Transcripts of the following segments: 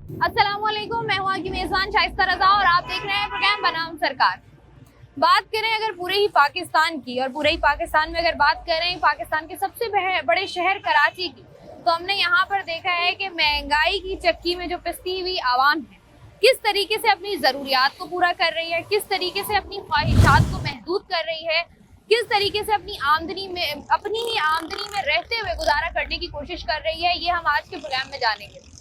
अस्सलामुअलैकुम, मैं हूँ आपकी मेजबान शाइस्ता रजा और आप देख रहे हैं प्रोग्राम बनाम सरकार। बात करें अगर पूरे ही पाकिस्तान की, और पूरे ही पाकिस्तान में अगर बात करें पाकिस्तान के सबसे बड़े शहर कराची की, तो हमने यहाँ पर देखा है कि महंगाई की चक्की में जो पिसती हुई आवाम है किस तरीके से अपनी ज़रूरियात को पूरा कर रही है, किस तरीके से अपनी ख्वाहिशात को महदूद कर रही है, किस तरीके से अपनी ही आमदनी में रहते हुए गुजारा करने की कोशिश कर रही है, ये हम आज के प्रोग्राम में जानेंगे।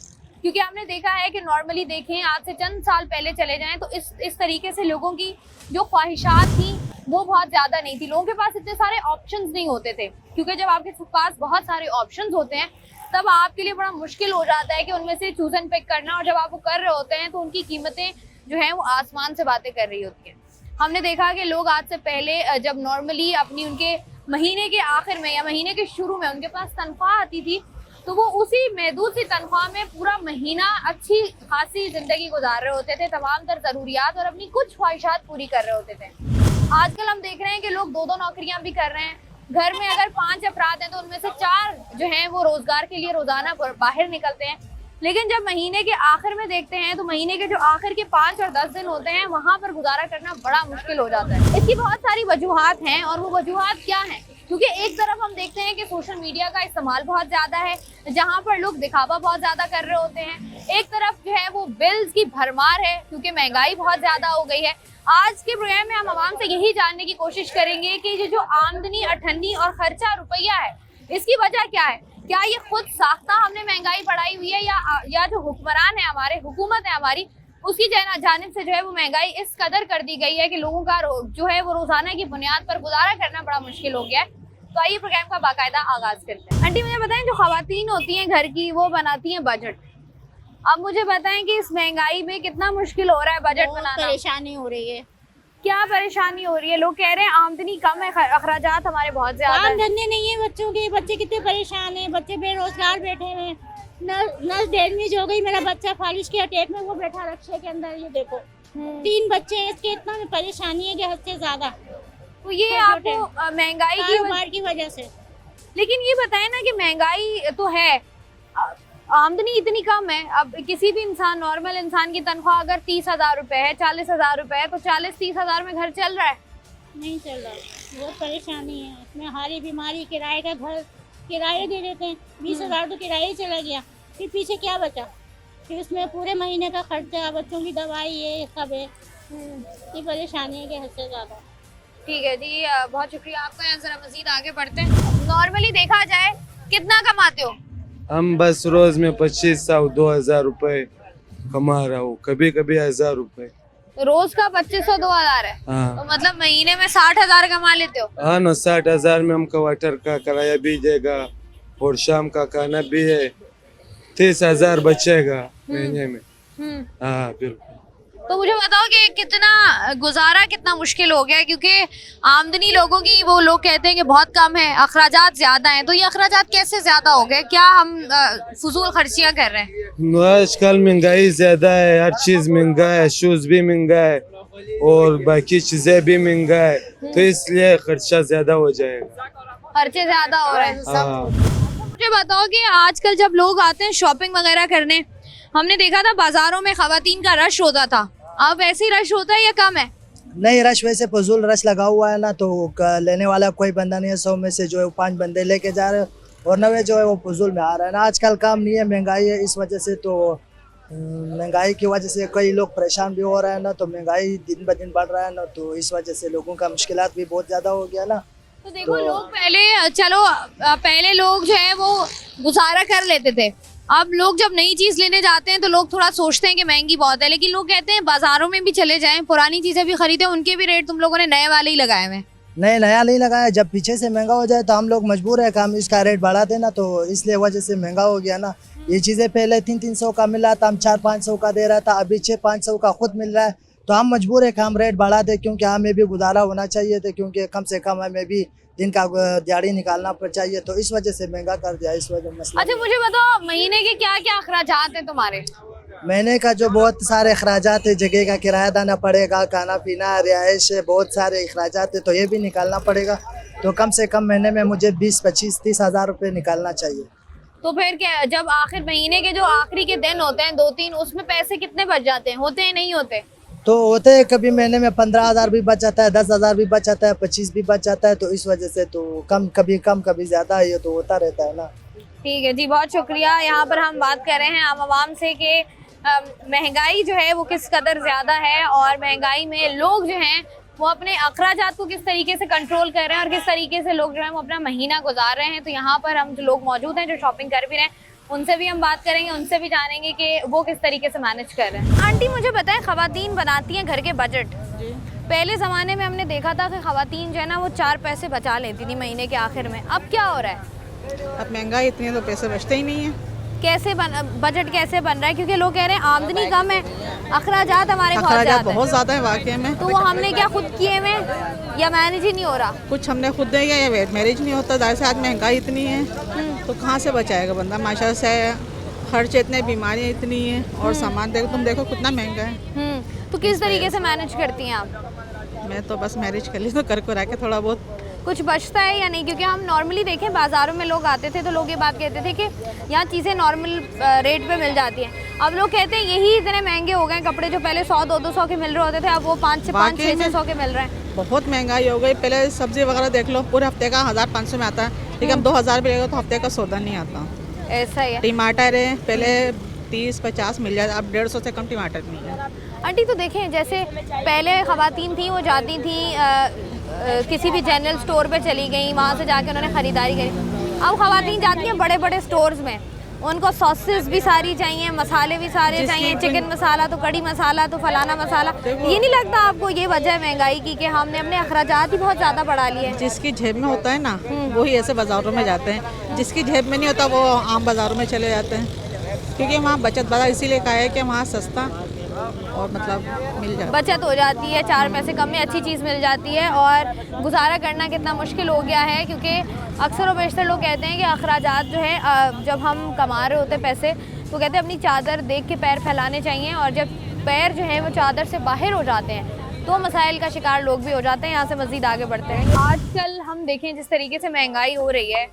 क्योंकि हमने देखा है कि नॉर्मली देखें आज से चंद साल पहले चले जाएं तो इस तरीके से लोगों की जो ख्वाहिशात थी वो बहुत ज़्यादा नहीं थी। लोगों के पास इतने सारे ऑप्शंस नहीं होते थे, क्योंकि जब आपके पास बहुत सारे ऑप्शंस होते हैं तब आपके लिए बड़ा मुश्किल हो जाता है कि उनमें से चूज एंड पिक करना, और जब आप वो कर रहे होते हैं तो उनकी कीमतें जो हैं वो आसमान से बातें कर रही होती हैं। हमने देखा कि लोग आज से पहले जब नॉर्मली उनके महीने के आखिर में या महीने के शुरू में उनके पास तनख्वाह आती थी तो वो उसी महदूद सी तनख्वाह में पूरा महीना अच्छी खासी जिंदगी गुजार रहे होते थे, तमाम तर जरूरियात और अपनी कुछ ख्वाहिशात पूरी कर रहे होते थे। आजकल हम देख रहे हैं कि लोग दो नौकरियां भी कर रहे हैं। घर में अगर 5 अफराद हैं तो उनमें से 4 जो हैं वो रोजगार के लिए रोजाना बाहर निकलते हैं। लेकिन जब महीने के आखिर में देखते हैं तो महीने के जो आखिर के 5 और 10 दिन होते हैं वहां पर गुजारा करना बड़ा मुश्किल हो जाता है। इसकी बहुत सारी वजूहात हैं, और वो वजूहात क्या हैं? क्योंकि एक तरफ हम देखते हैं कि सोशल मीडिया का इस्तेमाल बहुत ज़्यादा है, जहाँ पर लोग दिखावा बहुत ज़्यादा कर रहे होते हैं। एक तरफ जो है वो बिल्स की भरमार है, क्योंकि महंगाई बहुत ज़्यादा हो गई है। आज के प्रोग्राम में हम आवाम से यही जानने की कोशिश करेंगे कि ये जो आमदनी, अठन्नी और खर्चा रुपया है, इसकी वजह क्या है? क्या ये खुद साख्ता हमने महंगाई बढ़ाई हुई है, या जो हुक्मरान है हमारे, हुकूमत है हमारी, उसकी जानिब से जो है वो महंगाई इस कदर कर दी गई है कि लोगों का जो है वो रोजाना की बुनियाद पर गुजारा करना बड़ा मुश्किल हो गया है। तो आइए प्रोग्राम का बाकायदा आगाज करते हैं। आंटी मुझे बताएं, जो खवातीन होती हैं घर की वो बनाती हैं बजट। अब मुझे बताएं कि इस महंगाई में कितना मुश्किल हो रहा है बजट बनाना। परेशानी हो रही है। क्या परेशानी हो रही है? लोग कह रहे हैं आमदनी कम है, अखराजात हमारे बहुत ज्यादा काम धंधे नहीं है बच्चों के, बच्चे कितने परेशान हैं, बच्चे बेरोजगार बैठे हुए हैं। नस डैमेज हो गई, मेरा बच्चा फालिश के अटैक में वो बैठा रक्शे के अंदर, ये देखो 3 बच्चे हैं, इसके इतना में परेशानी है कि हद से ज्यादा। तो ये आपको महंगाई की वजह से। लेकिन ये बताएं ना कि महंगाई तो है, आमदनी इतनी कम है। अब किसी भी इंसान, नॉर्मल इंसान की तनख्वाह अगर 30,000 रुपए है, 40,000 रुपए है, तो 40-30 हजार में घर चल रहा है? नहीं चल रहा, बहुत परेशानी है। इसमें हारी बीमारी, किराए का घर किराए दे देते हैं, 20,000 तो किराए चला गया, फिर पीछे क्या बचा? फिर उसमें पूरे महीने का खर्चा, बच्चों की दवाई, ये सब है। ये परेशानी है कि हद से ज़्यादा। ठीक है जी, बहुत शुक्रिया आपका। यहाँ जरा मजीद आगे बढ़ते हैं। नॉर्मली देखा जाए कितना कमाते हो? हम बस रोज में 2500-2000 रुपए कमा रहा हूँ, कभी कभी 1000 रुपए। रोज का 2500-2000 है। हाँ। तो मतलब महीने में 60,000 कमा लेते हो? हाँ ना, 60,000 में हम क्वार्टर का किराया भी देगा और शाम का खाना भी है, 30,000 बचेगा महीने में। हाँ बिल्कुल। तो मुझे बताओ कि कितना गुजारा कितना मुश्किल हो गया है, क्योंकि आमदनी लोगों की, वो लोग कहते हैं कि बहुत कम है, अखराजात ज्यादा हैं। तो ये अखराजात कैसे ज्यादा हो गए? क्या हम फजूल खर्चियां कर रहे हैं? आजकल महंगाई ज्यादा है, हर चीज महंगा है, शूज भी महंगा है और बाकी चीजें भी महंगा है, तो इसलिए खर्चा ज्यादा हो जाएगा, खर्चे ज्यादा हो रहे हैं। हाँ। मुझे बताओ कि आजकल जब लोग आते हैं शॉपिंग वगैरह करने, हमने देखा था बाजारों में खवातीन का रश होता था, अब ऐसे ही रश होता है या कम है? नहीं, रश वैसे फजूल रश लगा हुआ है ना, तो लेने वाला कोई बंदा नहीं है। 100 में से जो है 5 बंदे लेके जा रहे हैं और 90 जो है वो फजूल में आ रहा है ना। आजकल काम नहीं है, महंगाई है, इस वजह से तो महंगाई की वजह से कई लोग परेशान भी हो रहे हैं ना। तो महंगाई दिन ब दिन बढ़ रहा है ना, तो इस वजह से लोगों का मुश्किलात भी बहुत ज़्यादा हो गया ना। तो देखो लोग पहले लोग जो है वो गुजारा कर लेते थे। अब लोग जब नई चीज लेने जाते हैं तो लोग थोड़ा सोचते हैं कि महंगी बहुत है, लेकिन लोग कहते हैं बाजारों में भी चले जाएं, पुरानी चीजें भी खरीदें, उनके भी रेट तुम लोगों ने नए वाले ही लगाए हुए हैं। नहीं, नया नहीं लगाया। जब पीछे से महंगा हो जाए तो हम लोग मजबूर है कि हम इसका रेट बढ़ा देना, तो इसलिए वजह से महंगा हो गया ना। ये चीज़ें पहले 300-300 का मिल रहा था, हम 400-500 का दे रहा था, अभी 600-500 का खुद मिल रहा है। तो हम मजबूर है कि हम रेट बढ़ा दें, क्योंकि हमें भी गुजारा होना चाहिए था, क्योंकि कम से कम हमें भी दिन का दिहाड़ी निकालना चाहिए, तो इस वजह से महंगा कर दिया, इस वजह मसला। अच्छा मुझे बताओ, महीने के क्या क्या अखराजात हैं तुम्हारे? महीने का जो बहुत सारे अखराजात है, जगह का किराया देना पड़ेगा, खाना पीना, रिहाइश है, बहुत सारे अखराजात है, तो ये भी निकालना पड़ेगा। तो कम से कम महीने में मुझे 20-25-30 हज़ार रुपये निकालना चाहिए। तो फिर क्या, जब आखिर महीने के जो आखिरी के दिन होते हैं 2-3, उसमें पैसे कितने बच जाते हैं? होते हैं नहीं होते? तो होते हैं, कभी महीने में 15,000 भी बच जाता है, 10,000 भी बच जाता है, 25 भी बच जाता है। तो इस वजह से तो कम कभी ज्यादा, ये तो होता रहता है ना। ठीक है जी, बहुत शुक्रिया। यहाँ पर हम बात कर रहे हैं आम आवाम से कि महंगाई जो है वो किस कदर ज़्यादा है और महंगाई में लोग जो हैं वो अपने अखराजात को किस तरीके से कंट्रोल कर रहे हैं और किस तरीके से लोग जो है वो अपना महीना गुजार रहे हैं। तो यहाँ पर हम जो लोग मौजूद हैं जो शॉपिंग कर भी रहे हैं, उनसे भी हम बात करेंगे, उनसे भी जानेंगे कि वो किस तरीके से मैनेज कर रहे हैं। आंटी मुझे बताएं, ख़वातीन बनाती हैं घर के बजट। पहले ज़माने में हमने देखा था कि ख़वातीन जो है ना वो 4 पैसे बचा लेती थी महीने के आखिर में। अब क्या हो रहा है? अब महंगाई इतनी है तो पैसे बचते ही नहीं है। बजट कैसे बन रहा है? क्योंकि लोग कह रहे हैं आमदनी कम है, अखराजात हमारे बहुत ज़्यादा है वाकई में। तो वो हमने क्या खुद किए में या मैनेज ही नहीं हो रहा? कुछ हमने खुद दिया या मैनेज नहीं होता। जाहिर से आज महंगाई इतनी है तो कहाँ से बचाएगा बंदा। माशा से खर्च इतने, बीमारियाँ इतनी हैं और सामान देखो, तुम देखो कितना महंगा है। तो किस तरीके से मैनेज करती हैं आप? मैं तो बस मैनेज कर ली तो कर को रह के थोड़ा बहुत। कुछ बचता है या नहीं? क्योंकि हम नॉर्मली देखें बाज़ारों में लोग आते थे तो लोग ये बात कहते थे कि यहाँ चीज़ें नॉर्मल रेट पे मिल जाती हैं। अब लोग कहते हैं यही इतने महंगे हो गए कपड़े, जो पहले 100-200 के मिल रहे होते थे अब वो 500-600 के मिल रहे हैं। बहुत महंगाई हो गई। पहले सब्जी वगैरह देख लो, पूरे हफ्ते का 1000-500 में आता है, लेकिन अब 2000 भी लगेगा तो हफ्ते का सौदा नहीं आता। ऐसा ही है। टमाटर है पहले 30-50 मिल जाता, अब 150 से कम टमाटर नहीं है। आंटी तो देखें, जैसे पहले ख़वातीन थी वो जाती थी किसी भी जनरल स्टोर पे चली गई, वहाँ से जाके उन्होंने ख़रीदारी करी। अब ख़वातीन जाती हैं बड़े बड़े स्टोर्स में, उनको सॉसेस भी सारी चाहिए, मसाले भी सारे चाहिए, चिकन मसाला तो कड़ी मसाला तो फलाना मसाला। ये नहीं लगता आपको ये वजह है महंगाई की कि हमने अपने अखराजात ही बहुत ज़्यादा बढ़ा लिए हैं? जिसकी जेब में होता है ना वही ऐसे बाज़ारों में जाते हैं, जिसकी जेब में नहीं होता वो आम बाज़ारों में चले जाते हैं। क्योंकि वहाँ बचत बाज़ार इसीलिए कहा है कि वहाँ सस्ता और मतलब मिल जाता है, बचत हो जाती है, 4 पैसे कम में अच्छी चीज़ मिल जाती है और गुजारा करना कितना मुश्किल हो गया है। क्योंकि अक्सर व बेशतर लोग कहते हैं कि अखराजात जो है जब हम कमा रहे होते पैसे तो कहते हैं अपनी चादर देख के पैर फैलाने चाहिए, और जब पैर जो है वो चादर से बाहर हो जाते हैं तो मसाइल का शिकार लोग भी हो जाते हैं। यहाँ से मज़ीद आगे बढ़ते हैं। आजकल हम देखें जिस तरीके से महंगाई हो रही है,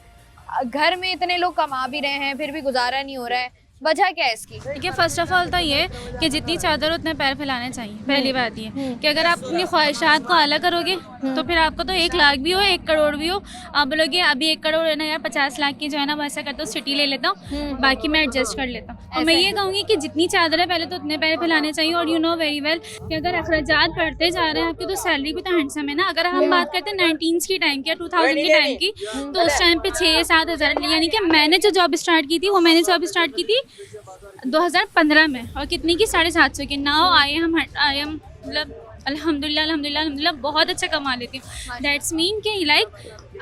घर में इतने लोग कमा भी रहे हैं फिर भी गुजारा नहीं हो रहा है, वजह क्या है इसकी? देखिए, फर्स्ट ऑफ ऑल तो ये कि जितनी चादर उतने पैर फैलाने चाहिए। पहली बात ये कि अगर आप अपनी ख्वाहिशात को आला करोगे तो फिर आपको तो 1 लाख भी हो 1 करोड़ भी हो, आप बोलोगे अभी 1 करोड़ है ना यार, 50 लाख की जो है ना वो ऐसा करता हूँ सिटी ले लेता हूँ, बाकी मैं एडजस्ट कर लेता हूँ। और मैं ये कहूँगी कि जितनी चादर है पहले तो उतने पैर फैलाने चाहिए। और यू नो वेरी वेल कि अगर अखराजात बढ़ते जा रहे हैं आपकी तो सैलरी भी तो हैंडसम है ना। अगर हम बात करते हैं 19 की टाइम की या 2000 के टाइम की, तो उस टाइम पे 6-7 हज़ार, यानी कि मैंने जो जॉब स्टार्ट की थी वो मैंने जॉब स्टार्ट की थी 2015 में, और कितनी की 750 की। नाउ आई एम मतलब अल्हम्दुलिल्लाह बहुत अच्छा कमा लेती हूँ। दैट्स मीन कि लाइक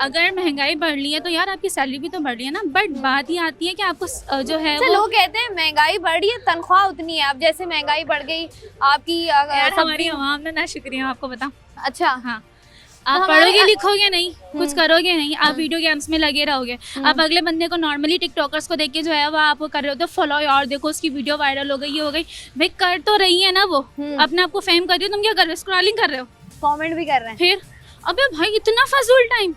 अगर महंगाई बढ़ रही है तो यार आपकी सैलरी भी तो बढ़ रही है ना। बट बात ये आती है कि आपको जो है वो, लोग कहते हैं महंगाई बढ़ रही है तनख्वाह उतनी है। अब जैसे महंगाई बढ़ गई आपकी हमारी आवाम ने ना शुक्रिया आपको बताऊँ। अच्छा, हाँ, आप पढ़ोगे लिखोगे नहीं, कुछ करोगे नहीं, आप वीडियो गेम्स में लगे रहोगे। आप अगले बंदे को नॉर्मली टिकटॉकर्स को देख के जो है वो आप कर रहे हो तो फॉलो, और देखो उसकी वीडियो वायरल हो गई, ये हो गई। भाई कर तो रही है ना वो, अपने आप को फेम कर रही हो, तुम क्या कर रहे हो? स्क्रॉलिंग कर रहे हो, कमेंट भी कर रहे हैं। फिर अबे भाई इतना फजूल टाइम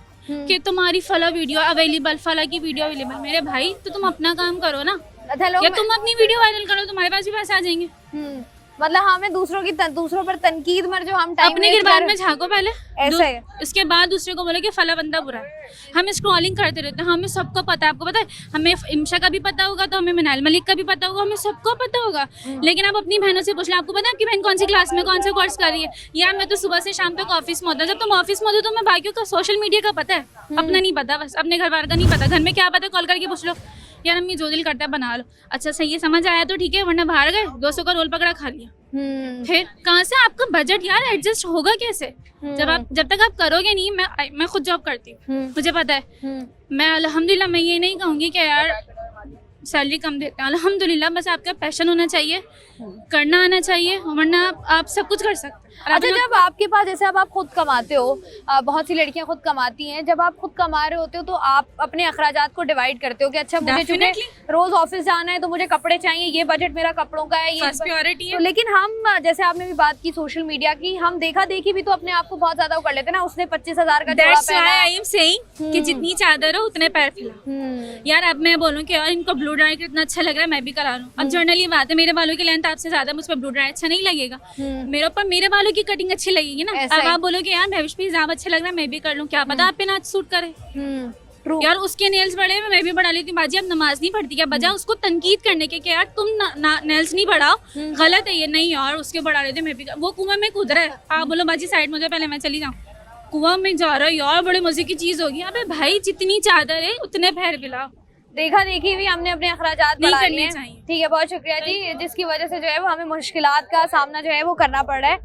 कि तुम्हारी फला वीडियो अवेलेबल, फला की वीडियो अवेलेबल। मेरे भाई तो तुम अपना काम करो ना, या तुम अपनी वीडियो वायरल करो, तुम्हारे पास भी पैसे आ जाएंगे। मतलब हमें दूसरों पर तनकीद में जो हम टाइम अपने किरदार में झांको पहले, ऐसे है। उसके बाद दूसरे को बोले कि फला बंदा बुरा है। हम स्क्रॉलिंग करते रहते हैं, हमें सबको पता है। आपको पता है, हमें इमशा का भी पता होगा तो हमें मिनाल मलिक का भी पता होगा, हमें सबको पता होगा। लेकिन आप अपनी बहनों से पूछ लो, आपको पता है आपकी बहन कौन सी क्लास में कौन सा कोर्स कर रही है? यार मैं तो सुबह से शाम तक ऑफिस में होता है। जब तुम ऑफिस में होते हो तो मैं बाकियों का सोशल मीडिया का पता है, अपना नहीं पता, बस अपने घर बार का नहीं पता। घर में क्या पता कॉल करके पूछ लो, यार अम्मी जो दिल करता है बना लो। अच्छा सही है, समझ आया तो ठीक है, वरना बाहर गए 200 का रोल पकड़ा खा लिया। फिर कहाँ से आपका बजट यार एडजस्ट होगा कैसे? जब तक आप करोगे नहीं। मैं खुद जॉब करती हूँ, मुझे पता है। मैं अल्हम्दुलिल्लाह, मैं ये नहीं कहूँगी कि यार सैलरी कम देते हैं, अल्हम्दुलिल्लाह। बस आपका पैशन होना चाहिए, करना आना चाहिए, वरना आप सब कुछ कर सकते हैं। अच्छा, जब आपके पास जैसे अब आप खुद कमाते हो, बहुत सी लड़कियां खुद कमाती हैं, जब आप खुद कमा रहे होते हो तो आप अपने अखराजात को डिवाइड करते हो कि अच्छा मुझे चूंकि रोज ऑफिस जाना है तो मुझे कपड़े चाहिए, ये बजट मेरा कपड़ों का है, ये प्योरिटी है। तो लेकिन हम जैसे आपने भी बात की सोशल मीडिया की, हम देखा देखी भी तो अपने आप को बहुत ज्यादा कर लेते हैं ना। उसने 25,000 का जोड़ा पहना है। आई एम सेइंग कि जितनी चादर हो उतने पैर फैलाओ। यार अब मैं बोलूं कि यार इनको ब्लू ड्राई कितना अच्छा लग रहा है, मैं भी करा लूं। अब जनरली बात है, मेरे बालों की लेंथ आपसे ज्यादा, मुझ पर ब्लू ड्राई अच्छा नहीं लगेगा। मेरे ऊपर मेरे बालों की कटिंग अच्छी लगेगी ना। अब आप बोलोगे यार महविश भी हिजाब अच्छा लग रहा है, मैं भी कर लूं, क्या पता आप पे ना सूट करे। यार उसके नेल्स बड़े हैं, मैं भी बढ़ा लेती हूँ। बाजी अब नमाज नहीं पढ़ती क्या, बजा उसको तनकीद करने के कि यार तुम नेल्स नहीं बढ़ाओ, गलत है ये। नहीं यार उसके बढ़ा लेते, मैं भी वो कुआं में कूद रहा है, आप बोलो बाजी साइड मुझे, पहले मैं चली जाऊँ। कुआं में जा रहा है यार, बड़े मजे की चीज होगी। अबे भाई जितनी चादर है उतने पैर फैलाओ। देखा देखी भी हमने अपने अखराजात बढ़ा लिए हैं। ठीक है, बहुत शुक्रिया जी, जिसकी वजह से जो है वो हमें मुश्किलात का सामना जो है वो करना पड़ रहा है।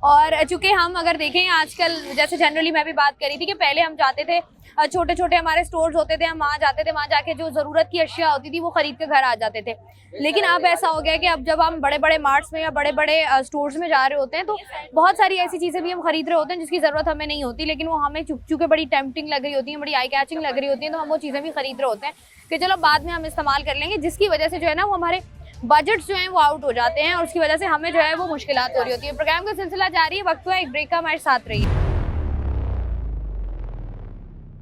और चूंकि हम अगर देखें आजकल, जैसे जनरली मैं भी बात करी थी कि पहले हम जाते थे, छोटे छोटे हमारे स्टोर्स होते थे, हम वहाँ जाते थे, वहाँ जाके जो ज़रूरत की अशिया होती थी वो खरीद के घर आ जाते थे। लेकिन अब ऐसा हो गया कि अब जब हम बड़े बड़े मार्ट्स में या बड़े बड़े स्टोर्स में जा रहे होते हैं तो बहुत सारी ऐसी चीज़ें भी हम खरीद रहे होते हैं जिसकी ज़रूरत हमें नहीं होती, लेकिन वो हमें चूँकि बड़ी टेम्पटिंग लग रही होती है, बड़ी आई कैचिंग लग रही होती है, तो हम वो चीज़ें भी खरीद रहे होते हैं कि चलो बाद में हम इस्तेमाल कर लेंगे, जिसकी वजह से जो है ना वो हमारे बजट्स जो हैं वो आउट हो जाते हैं और उसकी वजह से हमें जो है वो मुश्किलात हो रही होती है। प्रोग्राम का सिलसिला जारी है, वक्त हुआ एक ब्रेक का, हमारे साथ रहिए।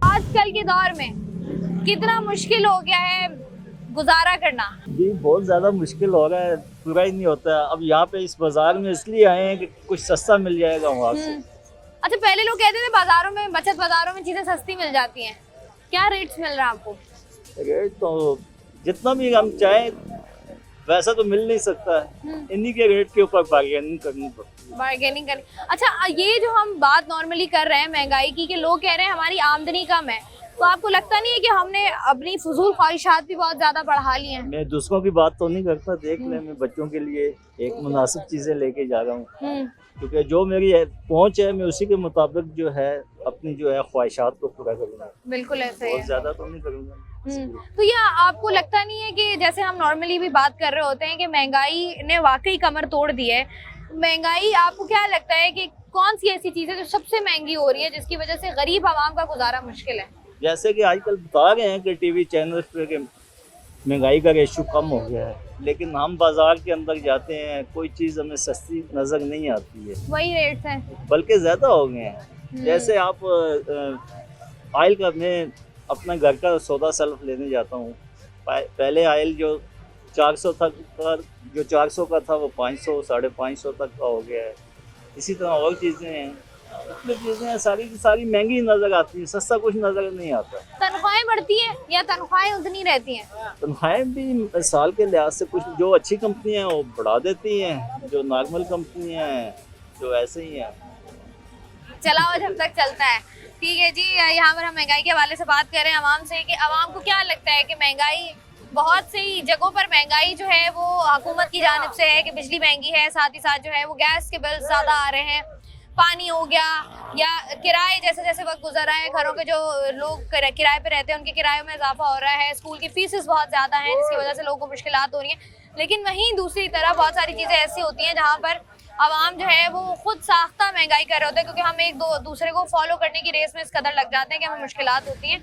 आजकल के दौर में कितना मुश्किल हो गया है गुजारा करना। जी बहुत ज़्यादा मुश्किल हो रहा है, पूरा ही नहीं होता है। अब यहाँ पे इस बाजार में इसलिए आए हैं कि कुछ सस्ता मिल जाएगा वहाँ से। अच्छा, पहले लोग कहते थे बाजारों में, बचत बाजारों में चीजें सस्ती मिल जाती हैं, क्या रेट्स मिल रहा है आपको? रेट तो जितना भी हम चाहें वैसा तो मिल नहीं सकता है, इन्हीं के रेट के ऊपर बार्गेनिंग करनी पड़ती है। बार्गेनिंग करनी। अच्छा, ये जो हम बात नॉर्मली कर रहे हैं महंगाई की, कि लोग कह रहे हैं हमारी आमदनी कम है, तो आपको लगता नहीं है कि हमने अपनी फजूल ख्वाहिशात भी बहुत ज्यादा बढ़ा ली हैं? मैं दूसरों की बात तो नहीं करता, देख ले मैं बच्चों के लिए एक मुनासिब चीज़ें लेके जा रहा हूँ, क्योंकि जो मेरी पहुँच है मैं उसी के मुताबिक जो है अपनी जो है ख्वाहिशात को पूरा करूँगा। बिल्कुल ऐसा ही है, बहुत ज़्यादा तो नहीं करूँगा। तो ये आपको लगता नहीं है कि जैसे हम नॉर्मली भी बात कर रहे होते हैं कि महंगाई ने वाकई कमर तोड़ दी है, महंगाई आपको क्या लगता है कि कौन सी ऐसी चीज़ है जो सबसे महंगी हो रही है जिसकी वजह से गरीब आवाम का गुजारा मुश्किल है? जैसे कि आजकल बता रहे हैं कि टीवी चैनल्स पे कि महंगाई का रेशो कम हो गया है, लेकिन हम बाजार के अंदर जाते हैं कोई चीज़ हमें सस्ती नज़र नहीं आती है, वही रेट्स हैं, बल्कि ज़्यादा हो गए हैं। जैसे आप ऑयल का, मैं अपना घर का सौदा सेल्फ लेने जाता हूँ, पहले ऑयल जो 400 था, जो 400 का था वो 500 550 तक का हो गया है। इसी तरह और चीज़ें हैं, इसमें चीज़ें सारी की सारी महंगी नज़र आती हैं, सस्ता कुछ नज़र नहीं आता। तनख्वाहें बढ़ती हैं या तनख्वाहें उतनी रहती हैं? तनख्वाहें भी साल के लिहाज से कुछ जो अच्छी कंपनियां हैं वो बढ़ा देती हैं, जो नॉर्मल कंपनियां हैं जो ऐसे ही हैं। चलाओ जब तक चलता है। ठीक है जी, यहाँ पर हम महंगाई के हवाले से बात कर रहे हैं आवाम से कि आवाम को क्या लगता है कि महंगाई, बहुत सी जगहों पर महंगाई जो है वो हुकूमत की जानिब से है कि बिजली महंगी है, साथ ही साथ जो है वो गैस के बिल ज़्यादा आ रहे हैं, पानी हो गया, या किराए जैसे जैसे वक्त गुजर रहा है, घरों के जो लोग किराए पे रहते हैं उनके किरायों में इजाफा हो रहा है, स्कूल की फीसेस बहुत ज़्यादा हैं जिसकी वजह से लोगों को मुश्किलात हो रही हैं। लेकिन वहीं दूसरी तरफ बहुत सारी चीज़ें ऐसी होती हैं जहाँ पर आवाम जो है वो खुद साख्ता महंगाई कर रहे होते हैं, क्योंकि हम एक दूसरे को फॉलो करने की रेस में इस कदर लग जाते हैं कि हमें मुश्किलात होती हैं।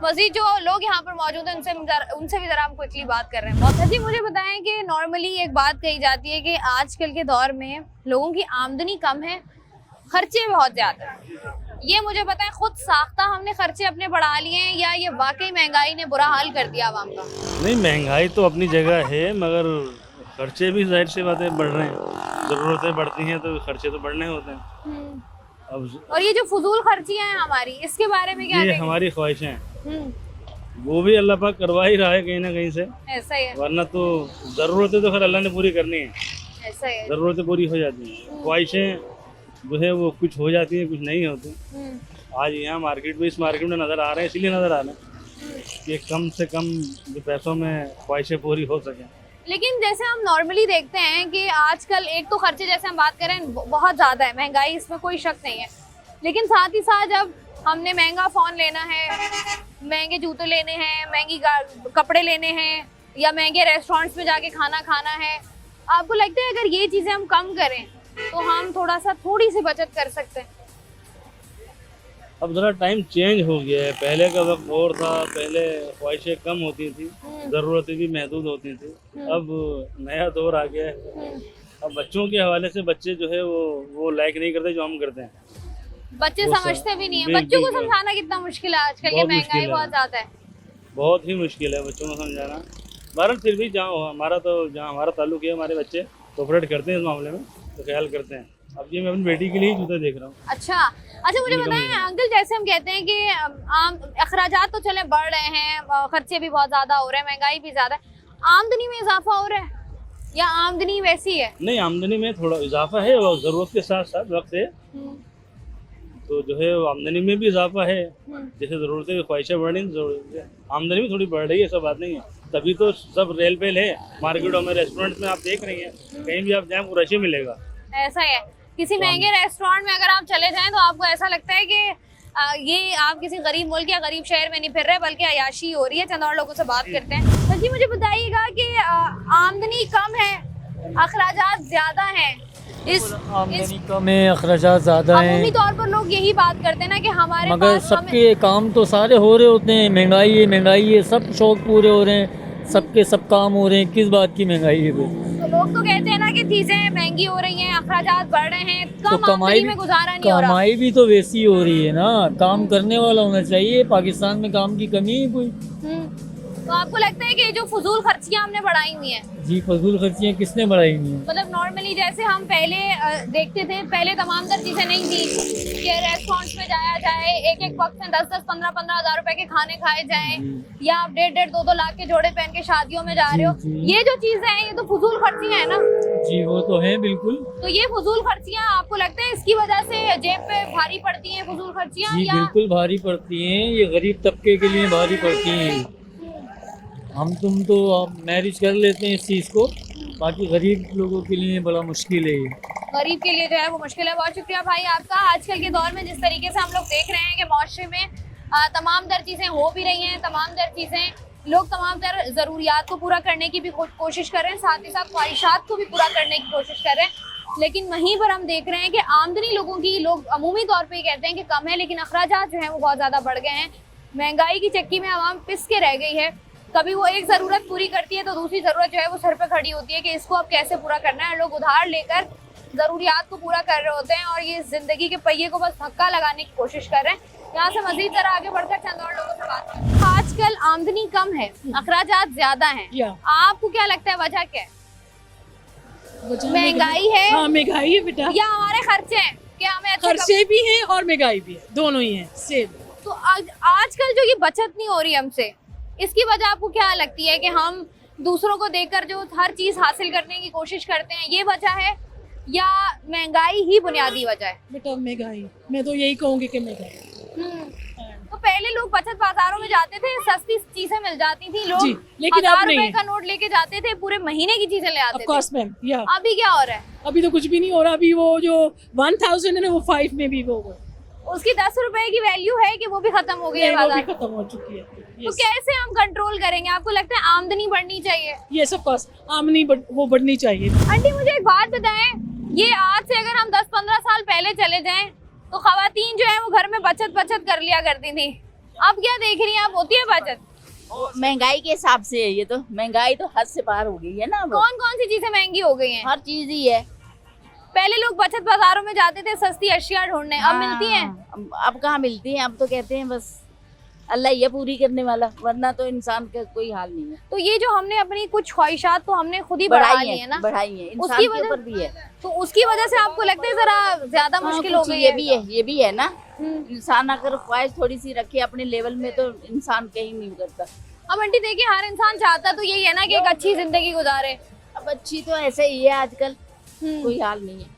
मज़ीद जो लोग यहाँ पर मौजूद हैं उनसे भी ज़रा हम क्विकली बात कर रहे हैं। बहुत जी, मुझे बताएं कि नॉर्मली एक बात कही जाती है कि आजकल के दौर में लोगों की आमदनी कम है, खर्चे बहुत ज़्यादा हैं। ये मुझे बताएं, खुद साख्ता हमने खर्चे अपने बढ़ा लिए हैं या ये वाकई महंगाई ने बुरा हाल कर दिया आवाम का? नहीं, महंगाई तो अपनी जगह है, मगर खर्चे भी जाहिर सी बातें बढ़ रहे हैं, ज़रूरतें बढ़ती हैं तो खर्चे तो बढ़ने होते हैं। अब और ये जो फजूल खर्चियाँ हैं हमारी, इसके बारे में क्या ये कहेंगे? हमारी ख्वाहिशें हैं, वो भी अल्लाह पाक करवा ही रहा है कहीं ना कहीं से, ऐसा ही है, वरना तो ज़रूरतें तो खैर अल्लाह ने पूरी करनी है, ऐसा ही है। ज़रूरतें पूरी हो जाती हैं, ख्वाहिशें जो है वो कुछ हो जाती हैं, कुछ नहीं होती। आज यहाँ मार्केट में, इस मार्केट में नज़र आ रहे हैं, इसीलिए नज़र आ रहे हैं कि कम से कम जो पैसों में ख्वाहिशें पूरी हो सकें। लेकिन जैसे हम नॉर्मली देखते हैं कि आजकल एक तो खर्चे जैसे हम बात करें बहुत ज़्यादा है, महंगाई इसमें कोई शक नहीं है, लेकिन साथ ही साथ जब हमने महंगा फ़ोन लेना है, महंगे जूते लेने हैं, महंगी कपड़े लेने हैं, या महंगे रेस्टोरेंट्स में जाके खाना खाना है, आपको लगता है अगर ये चीज़ें हम कम करें तो हम थोड़ी सी बचत कर सकते हैं? अब ज़रा टाइम चेंज हो गया है, पहले का वक्त और था, पहले ख्वाहिशें कम होती थी, ज़रूरतें भी महदूद होती थी। अब नया दौर आ गया है। अब बच्चों के हवाले से बच्चे जो है वो लाइक नहीं करते जो हम करते हैं। बच्चे वो समझते भी नहीं है। बिल्कुल, बच्चों को बिल्कुल। समझाना कितना मुश्किल है आजकल, ये बहुत महंगाई मुश्किल है। बहुत ज्यादा है। बहुत ही मुश्किल है बच्चों को समझाना। बहरहाल फिर भी जहाँ हमारा ताल्लुक है, हमारे बच्चे कोऑपरेट करते हैं इस मामले में, तो ख्याल करते हैं। अब ये मैं अपनी बेटी के लिए ही जूते देख रहा हूँ। अच्छा मुझे बताएं अंकल, जैसे हम कहते हैं कि आम अखराजात तो चले बढ़ रहे हैं, खर्चे भी बहुत ज्यादा हो रहे हैं, महंगाई भी ज्यादा है, आमदनी में इजाफा हो रहा है या आमदनी वैसी है? नहीं, आमदनी में थोड़ा इजाफा है और ज़रूरत के साथ साथ वक्त है तो जो है वो आमदनी में भी इजाफा है। जैसे ज़रूरतें ख्वाहिशें बढ़ रही, आमदनी भी थोड़ी बढ़ रही है, ऐसा बात नहीं है। तभी तो सब रेल पेल है, मार्केटों में, रेस्टोरेंट में आप देख रही हैं, कहीं भी आप जाएं वो रश ही मिलेगा। ऐसा है, किसी महंगे रेस्टोरेंट में अगर आप चले जाएं तो आपको ऐसा लगता है कि ये आप किसी गरीब मुल्क या गरीब शहर में नहीं फिर रहे, बल्कि अयाशी हो रही है। चंद और लोगों से बात करते हैं। तो जी मुझे बताइएगा कि आमदनी कम है, अखराजात ज्यादा हैं, आमदनी कम है, अखराजात ज़्यादा अमूमी हैं, तौर पर लोग यही बात करते हैं ना कि हमारे मगर पास सबके काम तो सारे हो रहे होते हैं। महंगाई है, सब शौक पूरे हो रहे हैं, सबके सब काम हो रहे हैं। किस बात की महंगाई है फिर? तो लोग तो कहते हैं ना कि चीजें महंगी हो रही हैं, अखराजात बढ़ रहे हैं, तो कम आमदनी में गुजारा नहीं हो रहा। कमाई भी तो वैसी हो रही है ना, काम करने वाला होना चाहिए। पाकिस्तान में काम की कमी है कोई? तो आपको लगता है कि ये जो फजूल खर्चियां हमने बढ़ाई हुई हैं, जी, फजूल खर्चियाँ किसने बढ़ाई हुई हैं? मतलब नॉर्मली जैसे हम पहले देखते थे, पहले तमाम तर चीजें नहीं थी कि रेस्टोरेंट्स में जाया जाए, एक वक्त में 10-10, 15-15 हज़ार रुपए के खाने खाए जाएं, या आप 1.5-1.5, 2-2 लाख के जोड़े पहन के शादियों में जा रहे हो। जी। ये जो चीजें हैं ये तो फजूल खर्चियां है ना। जी, वो तो है बिल्कुल। तो ये फजूल खर्चियां आपको लगता है इसकी वजह से जेब पे भारी पड़ती हैं फजूल खर्चियां? जी या बिल्कुल भारी पड़ती हैं, ये गरीब तबके के लिए भारी पड़ती हैं। हम तुम तो मैरिज कर लेते हैं इस चीज़ को, बाकी गरीब लोगों के लिए बड़ा मुश्किल है ये। गरीब के लिए जो है वो मुश्किल है। बहुत शुक्रिया भाई आपका। आजकल के दौर में जिस तरीके से हम लोग देख रहे हैं कि माशरे में तमाम तर चीज़ें हो भी रही हैं, तमाम तर चीज़ें लोग तमाम तर ज़रूरियात को पूरा करने की भी कोशिश कर रहे हैं, साथ ही साथ ख्वाहिशात को भी पूरा करने की कोशिश कर रहे हैं, लेकिन वहीं पर हम देख रहे हैं कि आमदनी लोगों की, लोग अमूमी तौर पे कहते हैं कि कम है, लेकिन अखराजात जो हैं वो बहुत ज़्यादा बढ़ गए हैं। महंगाई की चक्की में आवाम पिस के रह गई है। कभी वो एक ज़रूरत पूरी करती है तो दूसरी ज़रूरत जो है वो सर पे खड़ी होती है कि इसको अब कैसे पूरा करना है। लोग उधार लेकर ज़रूरियात को पूरा कर रहे होते हैं और ये ज़िंदगी के पहिए को बस धक्का लगाने की कोशिश कर रहे हैं। यहाँ से मजीद तरह आगे बढ़कर चंद और लोगों से बात करें। आजकल आमदनी कम है, अखराजात ज़्यादा हैं, आपको क्या लगता है वजह क्या है? महंगाई है? हाँ, महंगाई है बेटा, या हमारे खर्चे हैं कि हमें अच्छे खर्चे भी हैं और महंगाई भी है, दोनों ही हैं सेम। तो आजकल जो ये बचत नहीं हो रही हमसे, इसकी वजह आपको क्या लगती है कि हम दूसरों को देखकर जो हर चीज हासिल करने की कोशिश करते हैं, ये वजह है या महंगाई ही बुनियादी वजह है? बेटा महंगाई, मैं तो यही कहूँगी कि महंगाई। तो पहले लोग बचत बाजारों में जाते थे, सस्ती चीजें मिल जाती थी, लोग जी, लेकिन अब 1000 नहीं रुपए है। का नोट लेके जाते थे, पूरे महीने की चीजें ले आते ऑफ कोर्स थे। मैम, या अभी क्या हो रहा है? अभी तो कुछ भी नहीं हो रहा। अभी वो जो 1000 है ना, वो 5 में भी वो उसकी 10 रुपए की वैल्यू है कि वो भी खत्म हो गई है वो भी बाजार? खत्म हो चुकी है। तो कैसे हम कंट्रोल करेंगे? आपको लगता है आमदनी बढ़नी चाहिए? यस ऑफ कोर्स, आमदनी वो बढ़नी चाहिए। आंटी मुझे एक बात बताएं, ये आज से अगर हम 10-15 साल पहले चले जाएं तो खवातीन जो है वो घर में बचत कर लिया करती थी, अब क्या देख रही हैं आप, होती है बचत? महंगाई के हिसाब से है, ये तो महंगाई तो हद से पार हो गई है ना। कौन कौन सी चीजें महंगी हो गई हैं? हर चीज ही है। पहले लोग बचत बाजारों में जाते थे सस्ती अशिया ढूंढने, अब मिलती हैं? अब कहाँ मिलती हैं, अब तो कहते हैं बस अल्लाह ये पूरी करने वाला, वरना तो इंसान का कोई हाल नहीं है। तो ये जो हमने अपनी कुछ ख्वाहिशात तो हमने खुद ही बढ़ा ली है ना, बढ़ाई है, इंसान उसकी के वजह ऊपर भी है। तो उसकी वजह से आपको लगता है जरा ज्यादा मुश्किल हो गई ये है? भी है, ये भी है ना। इंसान अगर ख्वाहिश थोड़ी सी रखे अपने लेवल में तो इंसान कहीं नहीं करता। अब आंटी देखिए, हर इंसान चाहता तो यही है ना कि एक अच्छी जिंदगी गुजारे। अब अच्छी तो ऐसे ही है आजकल, कोई हाल नहीं है।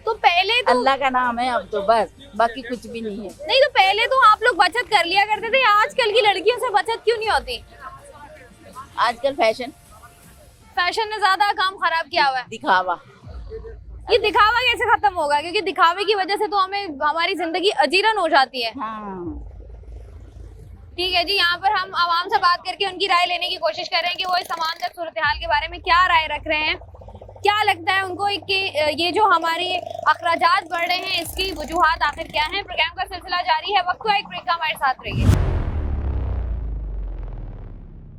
तो पहले तो अल्लाह का नाम है अब तो बस, बाकी कुछ भी नहीं है। नहीं, तो पहले तो आप लोग बचत कर लिया करते थे, आजकल की लड़कियों से बचत क्यों नहीं होती? आजकल फैशन ने ज्यादा काम खराब किया हुआ है। दिखावा, ये दिखावा कैसे खत्म होगा? क्योंकि दिखावे की वजह से तो हमें हमारी जिंदगी अजीरन हो जाती है। ठीक है जी, यहाँ पर हम आवाम से बात करके उनकी राय लेने की कोशिश कर रहे हैं कि वो इस तमाम सूरत हाल के बारे में क्या राय रख रहे हैं। क्या लगता है उनको कि ये जो हमारे अखराजात बढ़ रहे हैं इसकी वजूहात आखिर क्या है? प्रोग्राम का सिलसिला जारी है, वक्त का एक ब्रेक का, हमारे साथ रहिए।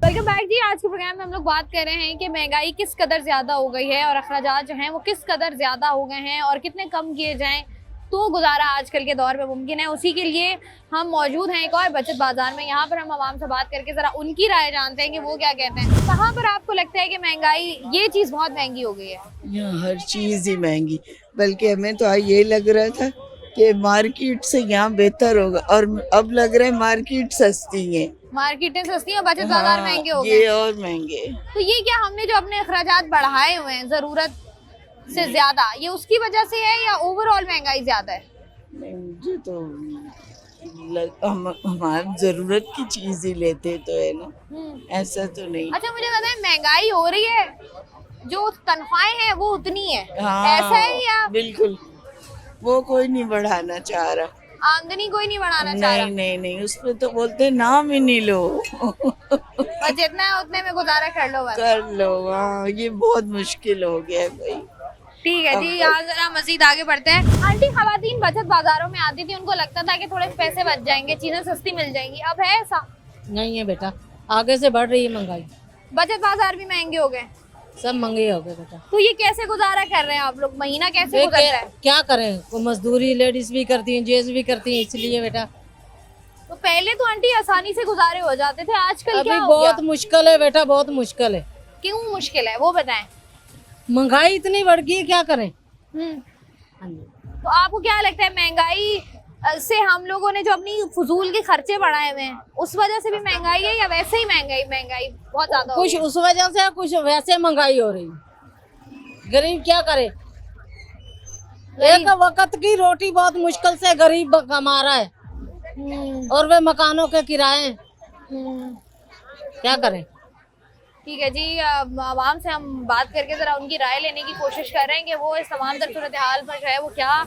वेलकम बैक जी। आज के प्रोग्राम में हम लोग बात कर रहे हैं कि महंगाई किस कदर ज़्यादा हो गई है और अखराजात जो हैं वो किस कदर ज़्यादा हो गए हैं और कितने कम किए जाएं तो गुजारा आजकल के दौर में मुमकिन है। उसी के लिए हम मौजूद हैं एक और बचत बाजार में। यहाँ पर हम आवाम से बात करके ज़रा उनकी राय जानते हैं कि वो क्या कहते हैं। कहाँ पर आपको लगता है कि महंगाई, ये चीज़ बहुत महंगी हो गई है? यहाँ हर चीज़ ही महंगी, बल्कि हमें तो ये लग रहा था कि मार्केट से यहाँ बेहतर होगा और अब लग रहा है मार्केट सस्ती है। मार्केटें सस्ती और बचत बाजार महंगे हो गए। ये और महंगे। तो ये क्या हमने जो अपने अखराजात बढ़ाए हुए हैं ज़रूरत से ज्यादा, ये उसकी वजह से है या ओवरऑल महंगाई ज्यादा है? मुझे तो हम हमारी जरूरत की चीज ही लेते तो है ना, ऐसा तो नहीं। अच्छा मुझे बताएं, महंगाई हो रही है, जो तनख्वाहें हैं वो उतनी है, हाँ, ऐसा है या? बिल्कुल, वो कोई नहीं बढ़ाना चाह रहा, आमदनी कोई नहीं बढ़ाना चाह रहा। नहीं उसमें तो बोलते नाम ही नहीं लो और जितना है उतने में गुजारा कर लो बस। कर लो। हाँ, ये बहुत मुश्किल हो गया भाई। ठीक है जी, यहाँ जरा मजीद आगे बढ़ते हैं। आंटी, खवातीन बचत बाजारों में आती थी, उनको लगता था कि थोड़े पैसे बच जाएंगे, चीजें सस्ती मिल जाएंगी, अब है ऐसा? नहीं है बेटा, आगे से बढ़ रही है महंगाई, बचत बाजार भी महंगे हो गए, सब महंगे हो गए बेटा। तो ये कैसे गुजारा कर रहे हैं आप लोग? महीना कैसे गुजरता है? क्या करें, को मजदूरी लेडीज भी करती हैं, जेंट्स भी करती हैं, इसलिए बेटा। तो पहले तो आंटी आसानी से गुजारे हो जाते थे, आजकल अभी क्या हो बहुत गया? मुश्किल है बेटा, बहुत मुश्किल है। क्यों मुश्किल है वो बताएं। महंगाई इतनी बढ़ गई है, क्या करें। तो आपको क्या लगता है महंगाई से हम लोगों ने जो अपनी फजूल के खर्चे बढ़ाए हुए हैं उस वजह से भी महंगाई है या वैसे ही महंगाई बहुत ज्यादा? कुछ उस वजह से, कुछ वैसे महंगाई हो रही है। गरीब क्या करे, एक वक्त की रोटी बहुत मुश्किल से गरीब कमा रहा है और वे मकानों के किराए, क्या करें। ठीक है जी, आवाम से हम बात करके जरा उनकी राय लेने की कोशिश कर रहे हैं कि वो इस तमाम सूरत हाल पर जो है वो क्या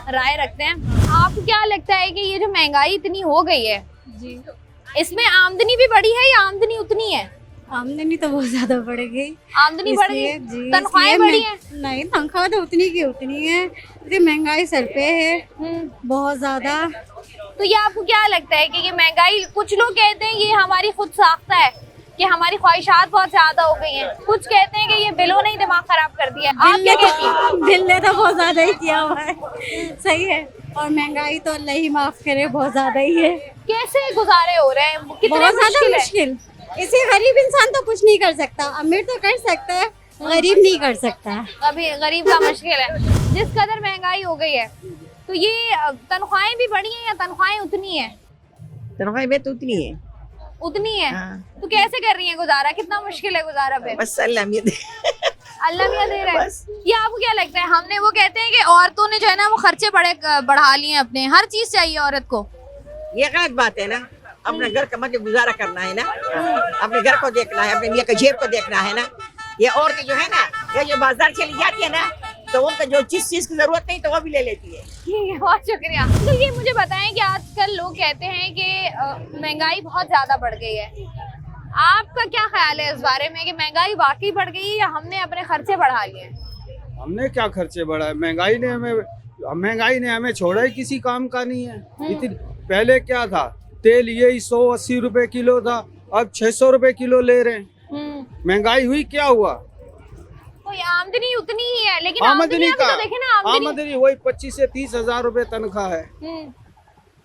राय रखते हैं। आपको क्या लगता है कि ये जो महंगाई इतनी हो गई है जी, इसमें आमदनी भी बढ़ी है या आमदनी उतनी है? आमदनी तो बहुत ज्यादा बढ़ गई। आमदनी बढ़ गई, तनख्वाहें बढ़ी हैं? नहीं, तनख्वाह तो उतनी की उतनी है, महंगाई सर पे है बहुत ज्यादा। तो ये आपको क्या लगता है कि ये महंगाई, कुछ लोग कहते हैं ये हमारी खुद साख्ता है कि हमारी ख्वाहिशात बहुत ज्यादा हो गई हैं, कुछ कहते हैं कि ये बिलों ने ही दिमाग खराब कर दिया। आप क्या कहती हैं? बिल ने तो बहुत ज्यादा ही किया हुआ है, सही है, और महंगाई तो अल्लाह ही माफ करे, बहुत ज्यादा ही है। कैसे गुजारे हो रहे हैं, कितने बहुत ज्यादा मुश्किल? इसे गरीब इंसान तो कुछ नहीं कर सकता, अमीर तो कर सकता है, गरीब नहीं कर सकता। अभी गरीब का मुश्किल है। जिस कदर महंगाई हो गई है तो ये तनख्वाहें भी बढ़ी हैं या तनख्वाहें उतनी है? तनख्वाह में तो उतनी है, उतनी है। हाँ। तो कैसे कर रही है गुजारा, कितना मुश्किल है गुजारा पे? बस अल्लाह मियां दे रहा है। ये आपको क्या लगता है, हमने वो कहते हैं कि औरतों ने जो है ना वो खर्चे बढ़ा लिए अपने, हर चीज चाहिए औरत को, ये गलत बात है ना। अपने घर का मतलब गुजारा करना है ना, अपने घर को देखना है, अपने मियां का जेब को देखना है ना। ये औरतें जो है ना, ये जो बाजार चली जाती है ना, तो उनको जो जिस चीज की जरूरत नहीं तो वो भी ले लेती है। ठीक है, बहुत शुक्रिया। तो ये मुझे बताएं कि आजकल लोग कहते हैं कि महंगाई बहुत ज्यादा बढ़ गई है, आपका क्या ख्याल है इस बारे में कि महंगाई वाकई बढ़ गई है या हमने अपने खर्चे बढ़ा लिए? हमने क्या खर्चे बढ़ाए, महंगाई ने हमें छोड़ा ही किसी काम का नहीं है। इतनी पहले क्या था, तेल यही 180 रुपए किलो था, अब 600 रुपए किलो ले रहे हैं। महंगाई हुई, क्या हुआ? तो ये आमदनी उतनी ही है, लेकिन आमदनी का तो देखे ना, आमदनी वही 25 से 30 हजार रुपए तनख्वाह है।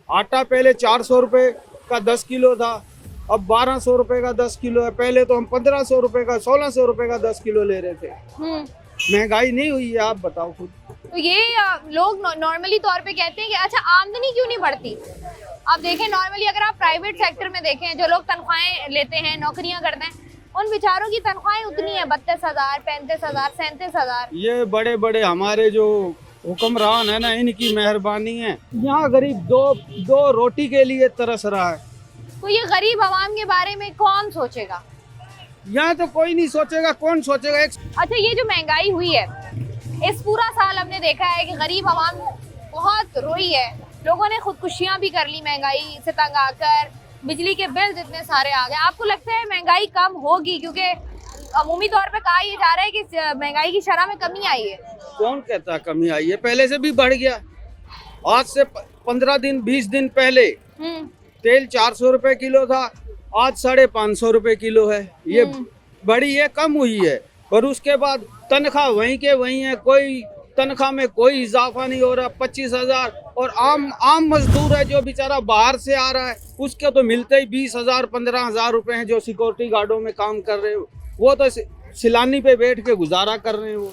आटा पहले 400 रुपए का 10 किलो था, अब 1200 रुपए का 10 किलो है। पहले तो हम 1500 रुपए का 1600 रुपए का 10 किलो ले रहे थे। महंगाई नहीं हुई है, आप बताओ खुद। तो ये लोग नॉर्मली तौर पे कहते हैं कि अच्छा आमदनी क्यों नहीं बढ़ती। आप देखें नॉर्मली अगर आप प्राइवेट सेक्टर में देखें, जो लोग तनख्वाहें लेते हैं, नौकरियां करते हैं, उन बेचारों की तनख्वाहें उतनी है 32,000, 35,000, 37,000। ये बड़े बड़े हमारे जो हुक्मरान है ना, इनकी मेहरबानी है। यहाँ गरीब दो रोटी के लिए तरस रहा है। तो ये गरीब आवाम के बारे में कौन सोचेगा? यहाँ तो कोई नहीं सोचेगा, कौन सोचेगा? अच्छा, ये जो महंगाई हुई है, इस पूरा साल हमने देखा है कि गरीब आवाम बहुत रोई है, लोगों ने खुदकुशियां भी कर ली महंगाई से तंग आकर, बिजली के बिल इतने सारे आ गए। आपको लगता है महंगाई कम होगी क्योंकि अमूमी तौर पे कहा ये जा रहा है कि महंगाई की शरह में कमी आई है। कौन कहता है कमी आई है? पहले से भी बढ़ गया। आज से 15 दिन 20 दिन पहले तेल 400 रुपए किलो था, आज 550 रुपए किलो है। ये बढ़ी है, कम हुई है। और उसके बाद तनख्वाह वहीं के वहीं है, कोई तनख्वाह में कोई इजाफा नहीं हो रहा। 25,000 और आम मजदूर है जो बेचारा बाहर से आ रहा है, उसके तो मिलते ही 20,000 15,000 रुपए हैं। जो सिक्योरिटी गार्डों में काम कर रहे हो वो तो सिलानी पे बैठ के गुजारा कर रहे हैं। वो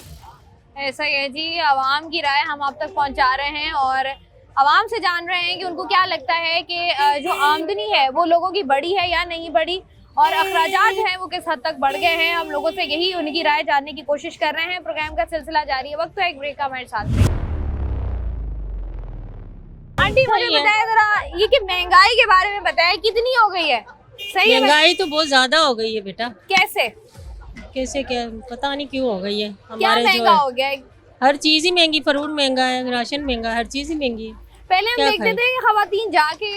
ऐसा ही है जी, आवाम की राय हम आप तक पहुंचा रहे हैं और आवाम से जान रहे हैं कि उनको क्या लगता है कि जो आमदनी है वो लोगों की बढ़ी है या नहीं बढ़ी, और अखराजात हैं वो किस हद तक बढ़ गए हैं। हम लोगों से यही उनकी राय जानने की कोशिश कर रहे हैं। प्रोग्राम का सिलसिला जारी है, वक्त तो एक ब्रेक का, हमारे साथ में। आंटी मुझे बताया जरा ये कि महंगाई के बारे में बताया, कितनी हो गई है? सही है, महंगाई तो बहुत ज्यादा हो गई है बेटा। कैसे कैसे क्या पता नहीं क्यों हो गई है। क्या हमारे महंगा हो गया है? हर चीज ही महंगी, फ्रूट महंगा है, राशन महंगा है, हर चीज ही महंगी है। पहले हम देखते थे कि खवातीन जाके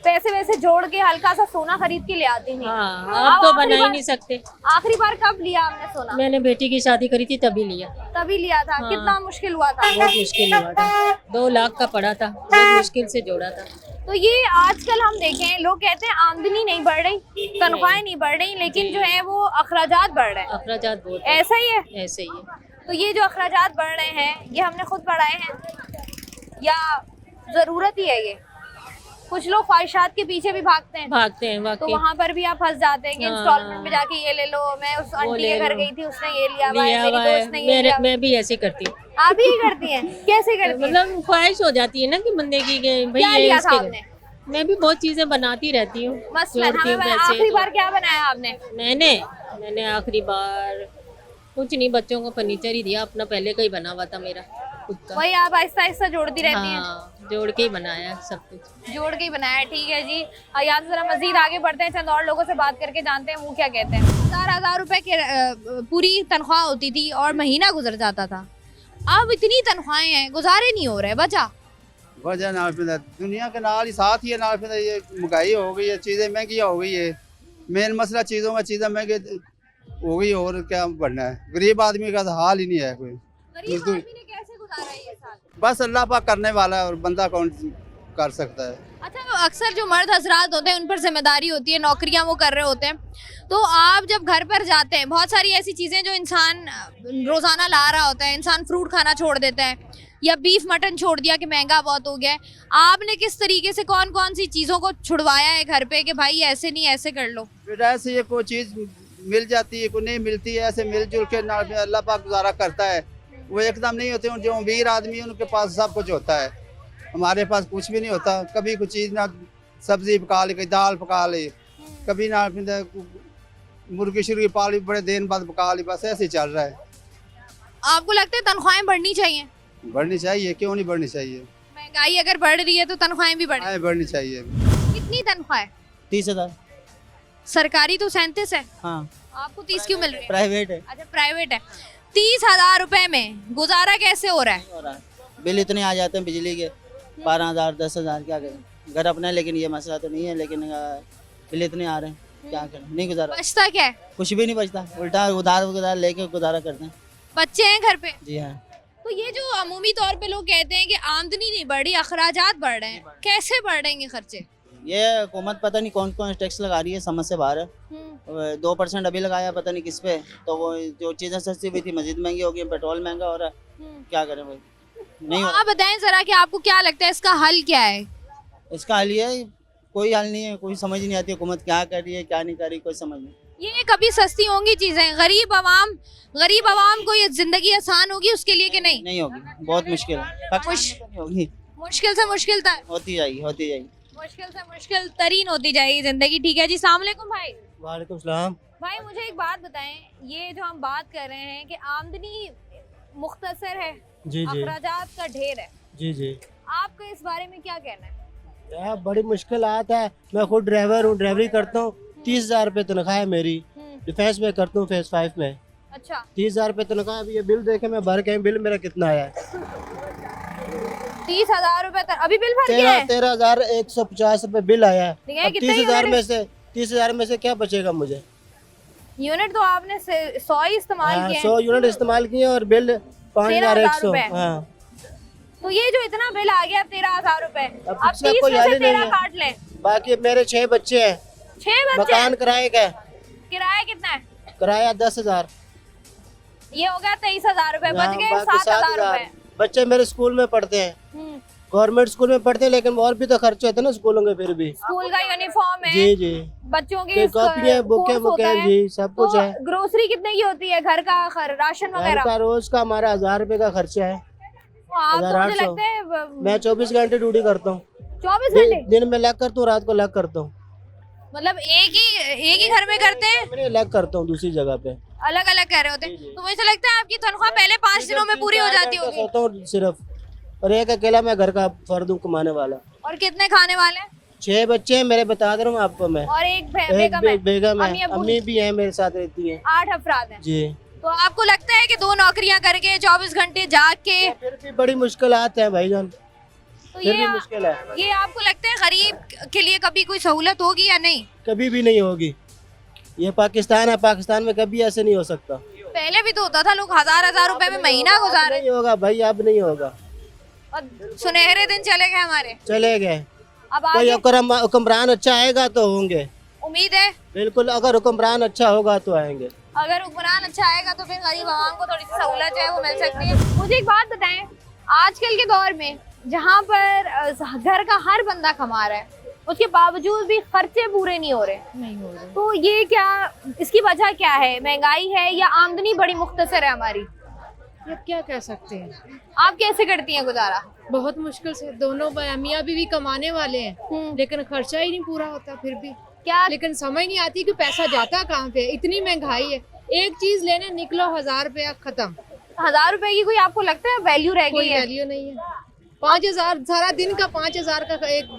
पैसे वैसे जोड़ के हल्का सा सोना खरीद के ले आती थी। अब तो बना ही नहीं सकते। आखिरी बार कब लिया आपने सोना? मैंने बेटी की शादी करी थी तभी लिया। तभी लिया था। कितना मुश्किल हुआ था? बहुत मुश्किल हुआ था, 2 लाख का पड़ा था, बहुत मुश्किल से जोड़ा था। तो ये आजकल हम देखें, लोग कहते हैं आमदनी नहीं बढ़ रही, तनख्वाहें नहीं बढ़ रही, लेकिन जो है वो अखराजात बढ़ रहे हैं। अखराजात बहुत ऐसा ही है? ऐसे ही है। तो ये जो अखराजात बढ़ रहे हैं ये हमने खुद बढ़ाए हैं या जरूरत ही है? ये कुछ लोग ख्वाहिशात के पीछे भी भागते हैं, तो वहाँ पर भी आप फंस जाते हैं कि इंस्टॉलमेंट में जाके ये ले लो। मैं उस आंटी के घर गई थी, उसने ये लिया हुआ है, मेरी दोस्त ने ये लिया। मैं भी ऐसे करती हूँ। आप ही करती हैं? कैसे करती हैं? मतलब ख्वाहिश हो जाती है ना कि बंदे की भाई क्या लिया था आपने? मैं भी बहुत चीजें बनाती रहती हूँ। मसलन आखिरी बार क्या बनाया आपने? मैंने आखिरी बार कुछ नहीं, बच्चों को फर्नीचर ही दिया अपना, पहले का ही बना हुआ था मेरा खुद का। वही आप आहिस्ता आहिस्ता जोड़ती रहती हैं? जोड़ के ही बनाया, सब कुछ जोड़ के ही बनाया। ठीक है जी, यहाँ से जरा मजीद आगे बढ़ते हैं, चंद और लोगों से बात करके जानते हैं वो क्या कहते हैं। 4,000 रुपए के पूरी तनख्वाह होती थी और महीना गुजर जाता था। अब इतनी तनख्वाहें हैं, गुजारे नहीं हो रहे। वजह नाल दुनिया के नाल ही साथ ही है, नाल ये महंगाई हो गई है, चीज़ें महंगी हो गई है। मेन मसला चीज़ों में चीज़ें महंगी हो गई, और क्या बढ़ना है। गरीब आदमी का तो हाल ही नहीं है कोई। गरीब आदमी ने कैसे गुजारा है ये साल? बस अल्लाह पाक करने वाला है और बंदा कौन कर सकता है। अच्छा, अक्सर जो मर्द हजरात होते हैं उन पर जिम्मेदारी होती है, नौकरियां वो कर रहे होते हैं, तो आप जब घर पर जाते हैं, बहुत सारी ऐसी चीज़ें जो इंसान रोज़ाना ला रहा होता है, इंसान फ्रूट खाना छोड़ देता है या बीफ मटन छोड़ दिया कि महंगा बहुत हो गया है, आपने किस तरीके से कौन कौन सी चीज़ों को छुड़वाया है घर पे कि भाई ऐसे नहीं ऐसे कर लो? ऐसे ये कोई चीज़ मिल जाती है, कोई नहीं मिलती है, ऐसे मिलजुल के अल्लाह पाक गुजारा करता है। वो एकदम नहीं होते, जो अमीर आदमी है उनके पास सब कुछ होता है, हमारे पास कुछ भी नहीं होता। कभी कुछ चीज़ ना सब्जी पका ली, कभी दाल पका ली, कभी ना मुर्गी शुर्गी पाली बड़े दिन बाद पका ली, बस ऐसे ही चल रहा है। आपको लगता है तनख्वाहें बढ़नी चाहिए? बढ़नी चाहिए, क्यों नहीं बढ़नी चाहिए। महंगाई अगर बढ़ रही है तो तनख्वाहें भी बढ़नी चाहिए। कितनी तनख्वाह है? 30,000। सरकारी तो 37 है। हाँ। आपको 30 क्यों मिल रही है? प्राइवेट है। अच्छा, प्राइवेट है। 30,000 रुपए में गुजारा कैसे हो रहा है? बिल इतने आ जाते हैं बिजली के, 12,000 10,000, क्या करें। घर अपना है लेकिन ये मसला तो नहीं है, लेकिन बिल इतने आ रहे हैं, क्या करें, नहीं गुजारा। बचता क्या है? कुछ भी नहीं बचता, उल्टा उधार लेके गुजारा करते हैं। बच्चे हैं घर पे? जी हाँ। तो ये जो अमूमी तौर पे लोग कहते हैं कि आमदनी नहीं बढ़ी, अखराजात बढ़ रहे हैं, कैसे बढ़ रहे हैं खर्चे? ये हुकूमत पता नहीं कौन कौन टैक्स लगा रही है, समझ से बाहर है। 2% अभी लगाया पता नहीं किस पे, तो वो जो चीज़ें सस्ती हुई थी मजीद महंगी हो गई, पेट्रोल महंगा हो रहा है, क्या करें भाई। नहीं तो आप बताएं जरा कि आपको क्या लगता है इसका हल क्या है? इसका हल ये कोई हल नहीं है, कोई समझ नहीं आती हुकूमत क्या कर रही है क्या नहीं कर रही, कोई समझ नहीं। ये कभी सस्ती होंगी चीजें, गरीब आवाम को ये जिंदगी आसान होगी उसके लिए कि नहीं? नहीं होगी, बहुत मुश्किल है। होगी, मुश्किल से मुश्किल होती जाएगी मुश्किल से मुश्किल तरीन होती जाएगी जिंदगी। ठीक है जी, अस्सलाम वालेकुम भाई। वालेकुम सलाम। भाई मुझे एक बात बताएं, ये जो हम बात कर रहे हैं कि आमदनी मुख्तसर है, जी जी, अखराजात का ढेर है, जी जी, आपका इस बारे में क्या कहना है? यार बड़ी मुश्किलात है। मैं खुद ड्राइवर हूँ, ड्राइवरी करता हूँ। 30,000 रुपये तनख्वाह है मेरी, डिफेंस में करता हूँ फेज 5 में। अच्छा, 30,000 रुपये तनख्वाह। अभी ये बिल देखे मैं भर के, बिल मेरा कितना आया है? 30,000 रुपए अभी बिल भर गया है? 13,150 रुपये बिल आया है। 30,000 में से क्या बचेगा मुझे? यूनिट तो आपने 100 ही इस्तेमाल किए 100 यूनिट इस्तेमाल किए और बिल 5100। हाँ, तो ये जो इतना बिल आ गया 13,000 रुपए, अब इसका 30 कोई में हल से ही नहीं 13 है। काट लें। बाकी मेरे 6 बच्चे हैं, 6 बच्चे, मकान किराए का है, किराया कितना है? किराया 10,000। ये हो गया 23,000 रुपए, बच हाँ, गए बाकी 7,000 रुपए। बच्चे मेरे स्कूल में पढ़ते हैं, गवर्नमेंट स्कूल में पढ़ते हैं, लेकिन और भी तो खर्चे होते हैं ना स्कूलों के फिर भी। स्कूल का यूनिफॉर्म है, जी जी, बच्चों के कॉपियाँ बुकें बुकें जी सब कुछ है। ग्रोसरी कितने की होती है, घर का राशन घर वगैरह? का रोज का हमारा 1000 रुपए का खर्चा है। आप तो मुझे 1800। लगता है मैं 24 घंटे ड्यूटी करता हूँ, 24 घंटे दिन में लग करता हूँ, रात को लग करता हूँ। मतलब एक ही घर में करते हैं? मैं लग करता हूँ दूसरी जगह पे, अलग अलग कर रहे होते हैं। तो मुझे लगता है आपकी तनख्वाह पहले 5 दिनों में पूरी हो जाती होगी। सोता हूँ सिर्फ, और एक अकेला मैं घर का फर्द हूँ कमाने वाला। और कितने खाने वाले हैं? 6 बच्चे हैं मेरे, बता दे रहा हूँ आपको मैं। और एक बेगम है? बेगम अम्मी है, अब्बू? अम्मी भी है मेरे साथ रहती है। 8 अफराद हैं। जी, तो आपको लगता है कि 2 नौकरियां करके 24 घंटे जाग के फिर भी बड़ी मुश्किलात है भाईजान, तो फिर भी मुश्किल है। ये आपको लगता है गरीब के लिए कभी कोई सहूलत होगी या नहीं? कभी भी नहीं होगी, ये पाकिस्तान है, पाकिस्तान में कभी ऐसे नहीं हो सकता। पहले भी तो होता था, लोग 1000 रुपए में महीना गुजारे। नहीं होगा भाई, अब नहीं होगा, और सुनहरे दिन चले गए हमारे, चले गए। अब कोई आगे हुक्मरान अच्छा आएगा तो होंगे, उम्मीद है। बिल्कुल, अगर हुक्मरान अच्छा होगा तो आएंगे। अगर हुक्मरान अच्छा आएगा तो फिर गरीब आवाम को थोड़ी सी सहूलत जो है वो मिल सकती है। मुझे एक बात बताएं, आजकल के दौर में जहाँ पर घर का हर बंदा कमा रहा है, उसके बावजूद भी खर्चे पूरे नहीं हो रहे, तो ये क्या, इसकी वजह क्या है? महंगाई है या आमदनी बड़ी मुख्तसर है हमारी? ये क्या कह सकते हैं, आप कैसे करती हैं गुजारा? बहुत मुश्किल से। दोनों मियाँ बीवी कमाने वाले हैं, लेकिन खर्चा ही नहीं पूरा होता फिर भी क्या, लेकिन समझ नहीं आती कि पैसा जाता कहाँ पे। इतनी महंगाई है, एक चीज लेने निकलो 1000 रुपया खत्म। 1000 रुपए की कोई आपको लगता है वैल्यू रह गई है? वैल्यू नहीं है। 5000 सारा दिन का 5000 का एक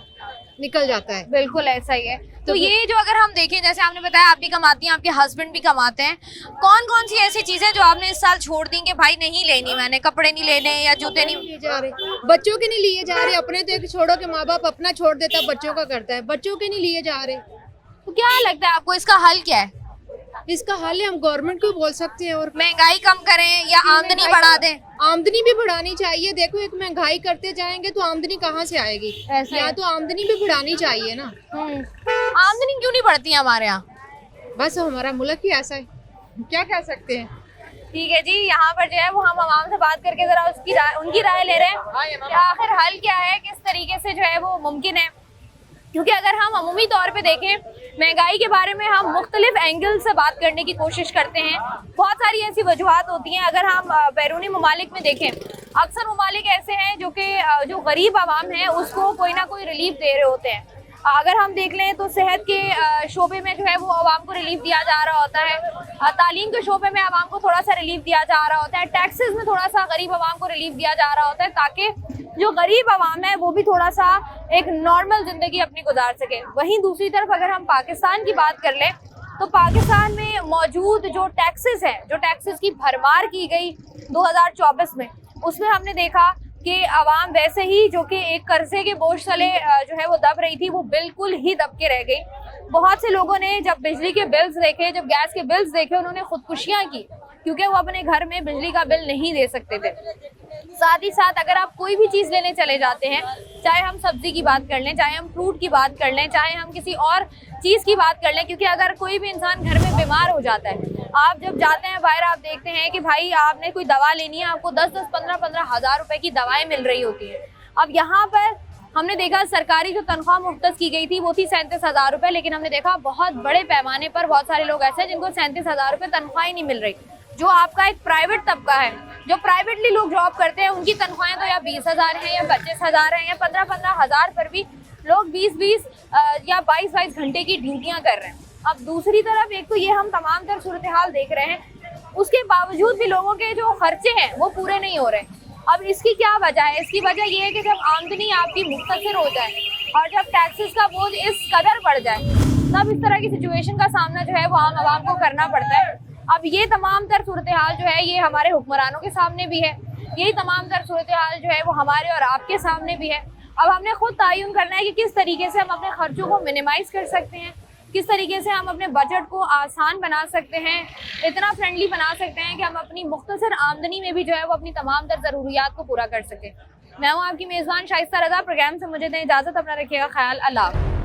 निकल जाता है। बिल्कुल ऐसा ही है। तो ये जो अगर हम देखें, जैसे आपने बताया आप भी कमाती हैं, आपके हस्बैंड भी कमाते हैं, कौन कौन सी ऐसी चीजें जो आपने इस साल छोड़ दी कि भाई नहीं लेनी, मैंने कपड़े नहीं लेने या जूते नहीं लिए जा रहे, बच्चों के नहीं लिए जा रहे, अपने तो एक छोड़ो के माँ बाप अपना छोड़ देता है, बच्चों का करता है, बच्चों के नहीं लिए जा रहे। तो क्या लगता है आपको इसका हल क्या है? इसका हल हम गवर्नमेंट को बोल सकते हैं, और महंगाई कम करें या आमदनी बढ़ा दें? आमदनी भी बढ़ानी चाहिए। देखो, एक महंगाई करते जाएंगे तो आमदनी कहाँ से आएगी? या तो आमदनी भी बढ़ानी चाहिए ना। आमदनी क्यों नहीं बढ़ती है हमारे यहाँ? बस हमारा मुल्क ही ऐसा है, क्या कह सकते हैं। ठीक है जी, यहाँ पर जो है वो हम आवाम से बात करके जरा उनकी राय ले रहे हैं कि आखिर हल क्या है, किस तरीके से जो है वो मुमकिन है। क्योंकि अगर हम अमूमी तौर पे देखें, महंगाई के बारे में हम मुख्तलिफ एंगल से बात करने की कोशिश करते हैं। बहुत सारी ऐसी वजूहात होती हैं। अगर हम बैरूनी ममालिक में देखें, अक्सर ममालिक ऐसे हैं जो गरीब आवाम है उसको कोई ना कोई रिलीफ दे रहे होते हैं। अगर हम देख लें तो सेहत के शोबे में जो है वो आवाम को रिलीफ दिया जा रहा होता है, तालीम के शोबे में आवाम को थोड़ा सा रिलीफ दिया जा रहा होता है, टैक्सेस में थोड़ा सा गरीब आवाम को रिलीफ दिया जा रहा होता है, ताकि जो गरीब आवाम है वो भी थोड़ा सा एक नॉर्मल जिंदगी अपनी गुजार सके। वहीं दूसरी तरफ अगर हम पाकिस्तान की बात कर लें तो पाकिस्तान में मौजूद जो टैक्सेस हैं, जो टैक्सेस की भरमार की गई 2024 में, उसमें हमने देखा कि आवाम वैसे ही जो कि एक कर्जे के बोझ तले जो है वो दब रही थी, वो बिल्कुल ही दब के रह गई। बहुत से लोगों ने जब बिजली के बिल्स देखे, जब गैस के बिल्स देखे, उन्होंने खुदकुशियां की क्योंकि वो अपने घर में बिजली का बिल नहीं दे सकते थे। साथ ही साथ अगर आप कोई भी चीज़ लेने चले जाते हैं, चाहे हम सब्जी की बात कर लें, चाहे हम फ्रूट की बात कर लें, चाहे हम किसी और चीज़ की बात कर लें, क्योंकि अगर कोई भी इंसान घर में बीमार हो जाता है, आप जब जाते हैं बाहर, आप देखते हैं कि भाई आपने कोई दवा लेनी है, आपको 10-10, 15-15 हज़ार रुपए की दवाएं मिल रही होती हैं। अब यहाँ पर हमने देखा सरकारी जो तनख्वाह मुख्तस की गई थी वो थी 37,000 रुपये, लेकिन हमने देखा बहुत बड़े पैमाने पर बहुत सारे लोग ऐसे हैं जिनको 37,000 रुपये तनख्वाह ही नहीं मिल रही। जो आपका एक प्राइवेट तबका है, जो प्राइवेटली लोग जॉब करते हैं, उनकी तनख्वाहें तो या 20,000 हैं या 25,000 हैं या 15-15 हज़ार पर भी लोग 20-20 या 22-22 घंटे की ड्यूटियां कर रहे हैं। अब दूसरी तरफ एक तो ये हम तमाम तर सूरत हाल देख रहे हैं, उसके बावजूद भी लोगों के जो खर्चे हैं वो पूरे नहीं हो रहे। अब इसकी क्या वजह है? इसकी वजह ये है कि जब आमदनी आपकी मुख्तसर हो जाए और जब टैक्सेस का बोझ इस कदर बढ़ जाए, तब इस तरह की सिचुएशन का सामना जो है वो आम आवाम को करना पड़ता है। अब ये तमाम तर सूरत हाल जो है ये हमारे हुक्मरानों के सामने भी है, यही तमाम तर सूरत हाल जो है वो हमारे और आपके सामने भी है। अब हमने खुद तयन करना है कि किस तरीके से हम अपने खर्चों को मिनिमाइज कर सकते हैं, किस तरीके से हम अपने बजट को आसान बना सकते हैं, इतना फ्रेंडली बना सकते हैं कि हम अपनी मुख्तसर आमदनी में भी जो है वो अपनी तमाम तर ज़रूरियात को पूरा कर सकें। मैं हूँ आपकी मेज़बान शाइस्ता रज़ा। प्रोग्राम से मुझे दें इजाज़त, अपना रखिएगा ख्याल। अल्लाह।